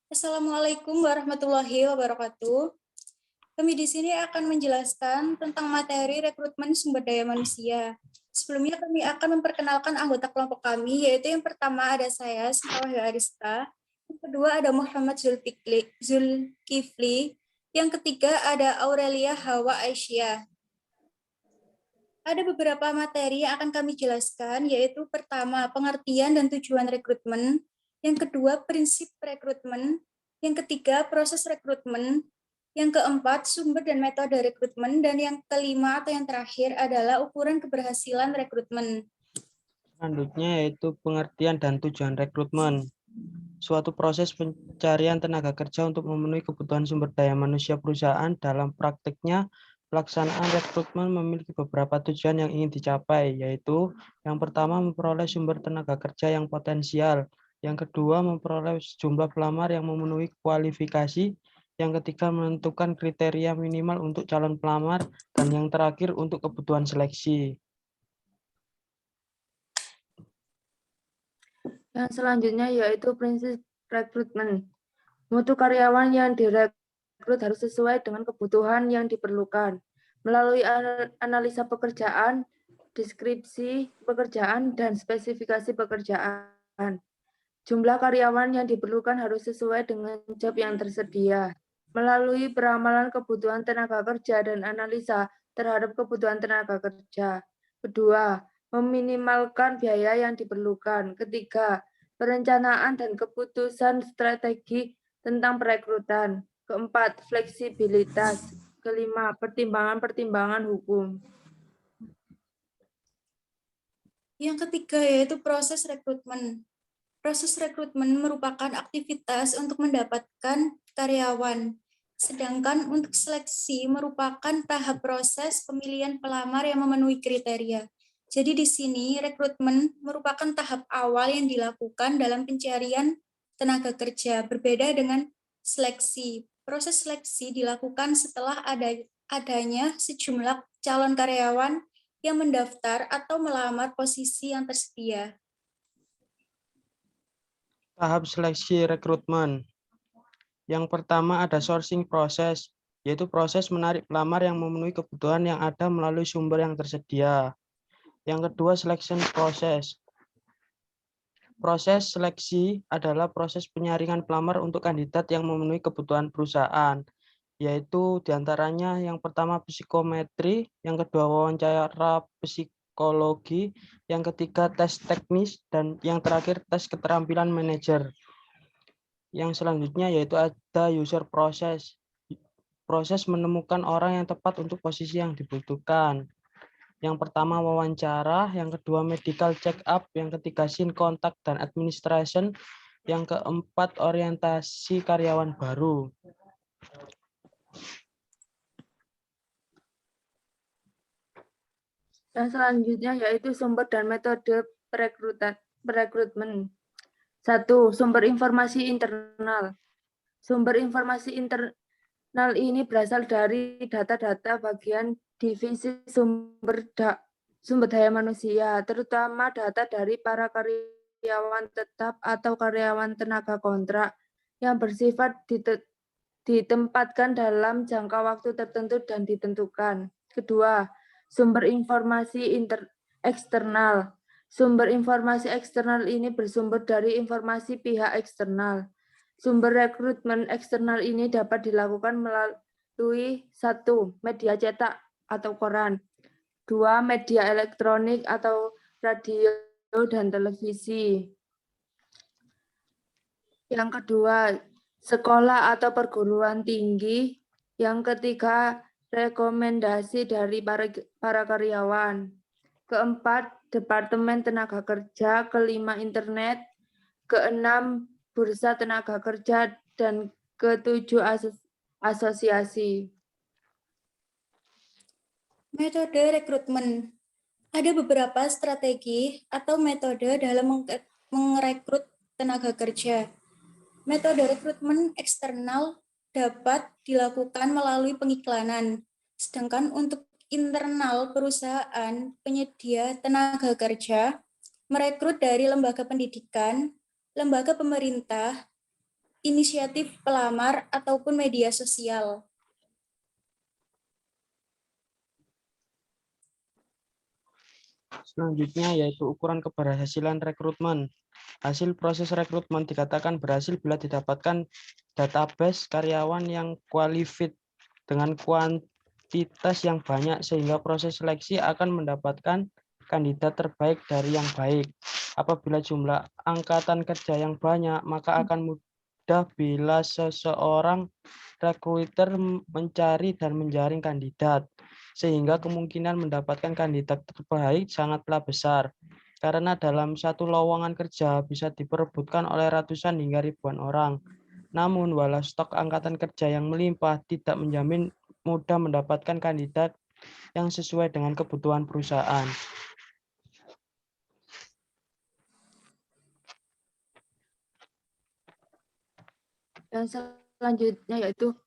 Assalamualaikum warahmatullahi wabarakatuh. Kami di sini akan menjelaskan tentang materi rekrutmen sumber daya manusia. Sebelumnya kami akan memperkenalkan anggota kelompok kami, yaitu yang pertama ada saya, Sinta Wahyu Arista. Yang kedua ada Muhammad Zulkifli. Yang ketiga ada Aurelia Hawa Aisyah. Ada beberapa materi yang akan kami jelaskan, yaitu pertama, pengertian dan tujuan rekrutmen. Yang kedua, prinsip rekrutmen. Yang ketiga, proses rekrutmen. Yang keempat, sumber dan metode rekrutmen. Dan yang kelima atau yang terakhir adalah ukuran keberhasilan rekrutmen. Selanjutnya yaitu pengertian dan tujuan rekrutmen. Suatu proses pencarian tenaga kerja untuk memenuhi kebutuhan sumber daya manusia perusahaan. Dalam praktiknya, pelaksanaan rekrutmen memiliki beberapa tujuan yang ingin dicapai, yaitu yang pertama memperoleh sumber tenaga kerja yang potensial, yang kedua memperoleh jumlah pelamar yang memenuhi kualifikasi, yang ketiga menentukan kriteria minimal untuk calon pelamar, dan yang terakhir untuk kebutuhan seleksi. Yang selanjutnya yaitu prinsip rekrutmen. Mutu karyawan yang direkrut harus sesuai dengan kebutuhan yang diperlukan. Melalui analisa pekerjaan, deskripsi pekerjaan, dan spesifikasi pekerjaan. Jumlah karyawan yang diperlukan harus sesuai dengan job yang tersedia. Melalui peramalan kebutuhan tenaga kerja dan analisa terhadap kebutuhan tenaga kerja. Kedua, meminimalkan biaya yang diperlukan. Ketiga, perencanaan dan keputusan strategi tentang perekrutan. Keempat, fleksibilitas. Kelima, pertimbangan-pertimbangan hukum. Yang ketiga yaitu proses rekrutmen. Proses rekrutmen merupakan aktivitas untuk mendapatkan karyawan. Sedangkan untuk seleksi merupakan tahap proses pemilihan pelamar yang memenuhi kriteria. Jadi di sini rekrutmen merupakan tahap awal yang dilakukan dalam pencarian tenaga kerja, berbeda dengan seleksi. Proses seleksi dilakukan setelah adanya sejumlah calon karyawan yang mendaftar atau melamar posisi yang tersedia. Tahap seleksi rekrutmen. Yang pertama ada sourcing proses, yaitu proses menarik pelamar yang memenuhi kebutuhan yang ada melalui sumber yang tersedia. Yang kedua, selection proses. Proses seleksi adalah proses penyaringan pelamar untuk kandidat yang memenuhi kebutuhan perusahaan, yaitu diantaranya yang pertama psikometri, yang kedua wawancara psikologi, yang ketiga tes teknis, dan yang terakhir tes keterampilan manajer. Yang selanjutnya yaitu ada user process. Proses menemukan orang yang tepat untuk posisi yang dibutuhkan. Yang pertama wawancara, yang kedua medical check up, yang ketiga scene contact dan administration, yang keempat orientasi karyawan baru. Dan selanjutnya yaitu sumber dan metode perekrutmen. 1. Sumber informasi internal. Sumber informasi internal ini berasal dari data-data bagian divisi sumber daya manusia, terutama data dari para karyawan tetap atau karyawan tenaga kontrak yang bersifat ditempatkan dalam jangka waktu tertentu dan ditentukan. Kedua, sumber informasi eksternal. Sumber informasi eksternal ini bersumber dari informasi pihak eksternal. Sumber rekrutmen eksternal ini dapat dilakukan melalui 1. Media cetak atau koran. 2. Media elektronik atau radio dan televisi. Yang kedua, sekolah atau perguruan tinggi. Yang ketiga, rekomendasi dari para karyawan. Keempat, Departemen Tenaga Kerja. Kelima, internet. Keenam, bursa tenaga kerja. Dan ketujuh, asosiasi. Metode rekrutmen. Ada beberapa strategi atau metode dalam merekrut tenaga kerja. Metode rekrutmen eksternal dapat dilakukan melalui pengiklanan, sedangkan untuk internal perusahaan penyedia tenaga kerja merekrut dari lembaga pendidikan, lembaga pemerintah, inisiatif pelamar ataupun media sosial. Selanjutnya yaitu ukuran keberhasilan rekrutmen. Hasil proses rekrutmen dikatakan berhasil bila didapatkan database karyawan yang qualified dengan kuantitas yang banyak sehingga proses seleksi akan mendapatkan kandidat terbaik dari yang baik. Apabila jumlah angkatan kerja yang banyak, maka akan mudah bila seseorang recruiter mencari dan menjaring kandidat, sehingga kemungkinan mendapatkan kandidat terbaik sangatlah besar. Karena dalam satu lowongan kerja bisa diperebutkan oleh ratusan hingga ribuan orang. Namun, walau stok angkatan kerja yang melimpah tidak menjamin mudah mendapatkan kandidat yang sesuai dengan kebutuhan perusahaan. Yang selanjutnya yaitu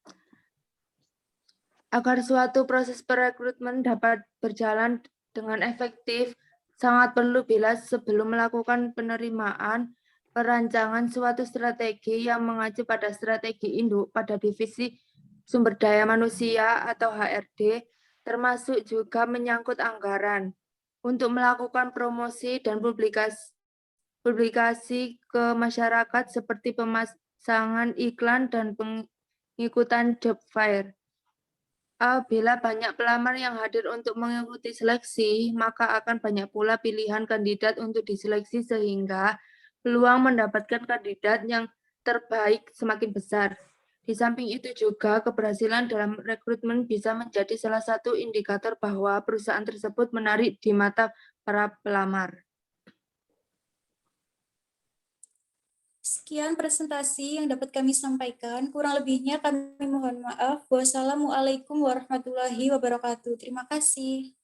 agar suatu proses perekrutmen dapat berjalan dengan efektif, sangat perlu bila sebelum melakukan penerimaan, perancangan suatu strategi yang mengacu pada strategi induk pada divisi sumber daya manusia atau HRD, termasuk juga menyangkut anggaran untuk melakukan promosi dan publikasi ke masyarakat seperti pemasangan iklan dan pengikutan job fair. Apabila banyak pelamar yang hadir untuk mengikuti seleksi, maka akan banyak pula pilihan kandidat untuk diseleksi sehingga peluang mendapatkan kandidat yang terbaik semakin besar. Di samping itu juga keberhasilan dalam rekrutmen bisa menjadi salah satu indikator bahwa perusahaan tersebut menarik di mata para pelamar. Sekian presentasi yang dapat kami sampaikan. Kurang lebihnya kami mohon maaf. Wassalamualaikum warahmatullahi wabarakatuh. Terima kasih.